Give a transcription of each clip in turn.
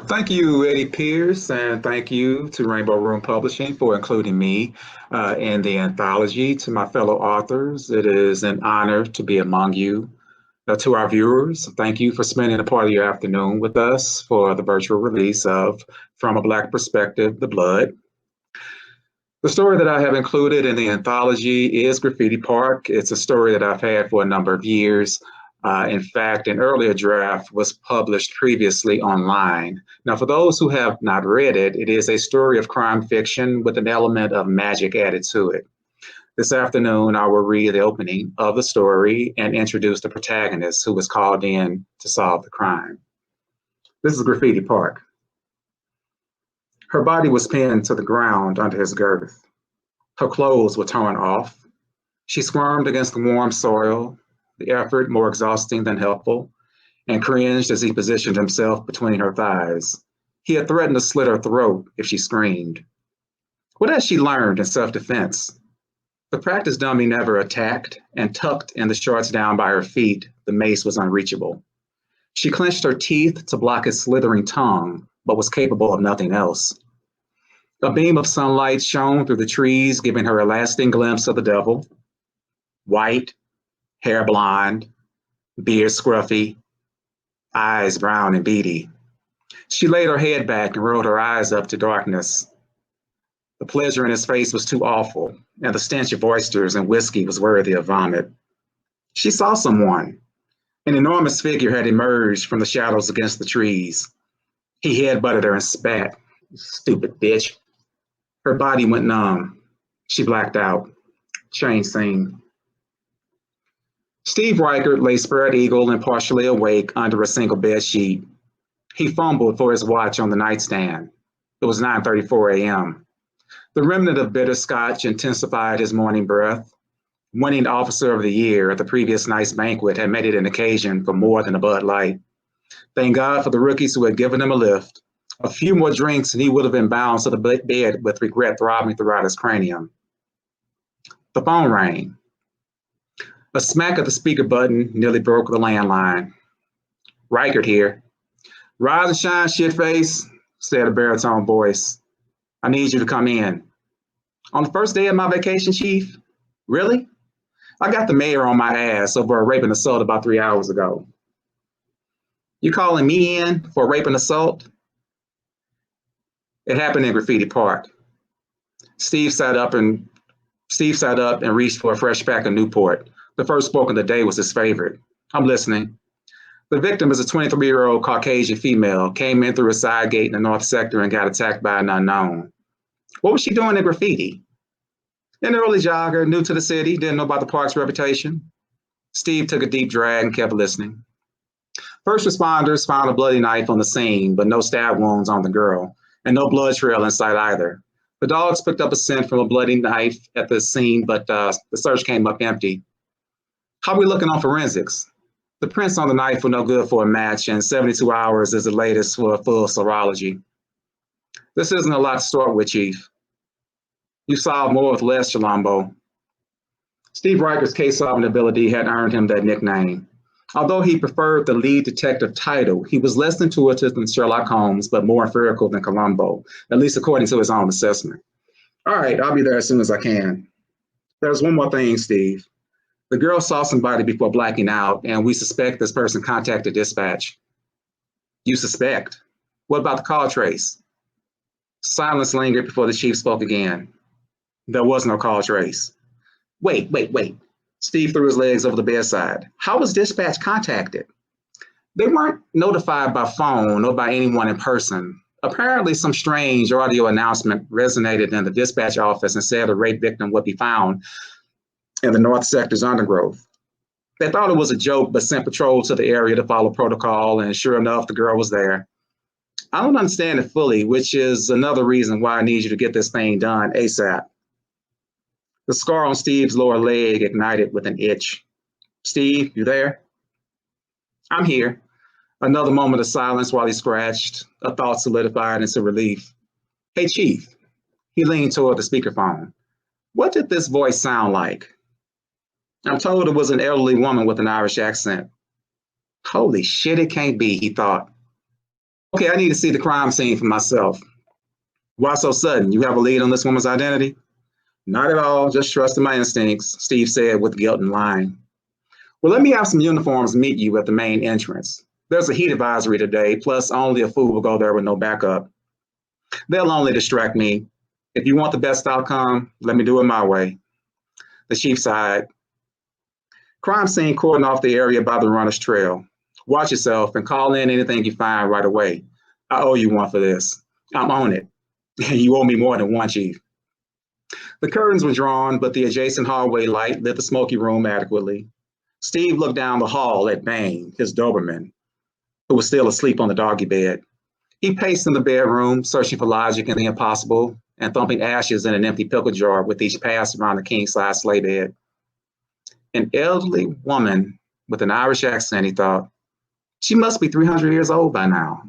Thank you, Eddie Pierce, and thank you to Rainbow Room Publishing for including me in the anthology. To my fellow authors, it is an honor to be among you. To our viewers, thank you for spending a part of your afternoon with us for the virtual release of From a Black Perspective, The Blood. The story that I have included in the anthology is Graffiti Park. It's a story that I've had for a number of years. In fact, an earlier draft was published previously online. Now, for those who have not read it, it is a story of crime fiction with an element of magic added to it. This afternoon, I will read the opening of the story and introduce the protagonist who was called in to solve the crime. This is Graffiti Park. Her body was pinned to the ground under his girth. Her clothes were torn off. She squirmed against the warm soil, the effort more exhausting than helpful, and cringed as he positioned himself between her thighs. He had threatened to slit her throat if she screamed. What had she learned in self-defense? The practice dummy never attacked, and tucked in the shorts down by her feet, the mace was unreachable. She clenched her teeth to block his slithering tongue, but was capable of nothing else. A beam of sunlight shone through the trees, giving her a lasting glimpse of the devil. White, hair blonde, beard scruffy, eyes brown and beady. She laid her head back and rolled her eyes up to darkness. The pleasure in his face was too awful, and the stench of oysters and whiskey was worthy of vomit. She saw someone. An enormous figure had emerged from the shadows against the trees. He headbutted her and spat. Stupid bitch. Her body went numb. She blacked out. Change scene. Steve Reichert lay spread eagle and partially awake under a single bed sheet. He fumbled for his watch on the nightstand. It was 9:34 a.m. The remnant of bitter scotch intensified his morning breath. Winning Officer of the Year at the previous night's banquet had made it an occasion for more than a Bud Light. Thank God for the rookies who had given him a lift. A few more drinks and he would have been bound to the bed with regret throbbing throughout his cranium. The phone rang. A smack of the speaker button nearly broke the landline. Reichert here. Rise and shine, shitface, said a baritone voice. I need you to come in. On the first day of my vacation, Chief? Really? I got the mayor on my ass over a rape and assault about 3 hours ago. You calling me in for a rape and assault? It happened in Graffiti Park. Steve sat up and reached for a fresh pack of Newport. The first spoke of the day was his favorite. I'm listening. The victim is a 23-year-old Caucasian female, came in through a side gate in the North Sector and got attacked by an unknown. What was she doing in graffiti? An early jogger, new to the city, didn't know about the park's reputation. Steve took a deep drag and kept listening. First responders found a bloody knife on the scene, but no stab wounds on the girl, and no blood trail in sight either. The dogs picked up a scent from a bloody knife at the scene, but the search came up empty. How are we looking on forensics? The prints on the knife were no good for a match, and 72 hours is the latest for a full serology. This isn't a lot to start with, Chief. You solved more with less, Chilombo. Steve Reichert's case-solving ability had earned him that nickname. Although he preferred the lead detective title, he was less intuitive than Sherlock Holmes, but more empirical than Columbo, at least according to his own assessment. All right, I'll be there as soon as I can. There's one more thing, Steve. The girl saw somebody before blacking out, and we suspect this person contacted dispatch. You suspect? What about the call trace? Silence lingered before the chief spoke again. There was no call trace. Wait. Steve threw his legs over the bedside. How was dispatch contacted? They weren't notified by phone or by anyone in person. Apparently, some strange audio announcement resonated in the dispatch office and said a rape victim would be found in the North Sector's undergrowth. They thought it was a joke, but sent patrol to the area to follow protocol, and sure enough, the girl was there. I don't understand it fully, which is another reason why I need you to get this thing done ASAP. The scar on Steve's lower leg ignited with an itch. Steve, you there? I'm here. Another moment of silence while he scratched. A thought solidified into relief. Hey, Chief. He leaned toward the speakerphone. What did this voice sound like? I'm told it was an elderly woman with an Irish accent. Holy shit, it can't be, he thought. Okay, I need to see the crime scene for myself. Why so sudden? You have a lead on this woman's identity? Not at all, just trusting my instincts, Steve said with guilt and lying. Well, let me have some uniforms meet you at the main entrance. There's a heat advisory today, plus only a fool will go there with no backup. They'll only distract me. If you want the best outcome, let me do it my way. The chief sighed. Crime scene cordon off the area by the runner's trail. Watch yourself and call in anything you find right away. I owe you one for this. I'm on it. You owe me more than one, Chief. The curtains were drawn, but the adjacent hallway light lit the smoky room adequately. Steve looked down the hall at Bane, his Doberman, who was still asleep on the doggy bed. He paced in the bedroom, searching for logic in the impossible and thumping ashes in an empty pickle jar with each pass around the king-size sleigh bed. An elderly woman with an Irish accent, he thought. She must be 300 years old by now.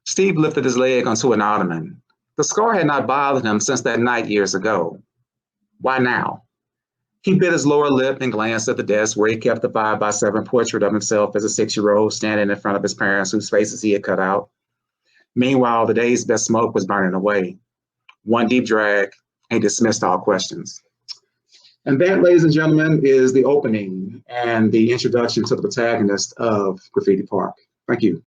Steve lifted his leg onto an ottoman. The scar had not bothered him since that night years ago. Why now? He bit his lower lip and glanced at the desk where he kept the 5x7 portrait of himself as a 6-year-old standing in front of his parents whose faces he had cut out. Meanwhile, the day's best smoke was burning away. One deep drag, and he dismissed all questions. And that, ladies and gentlemen, is the opening and the introduction to the protagonist of Graffiti Park. Thank you.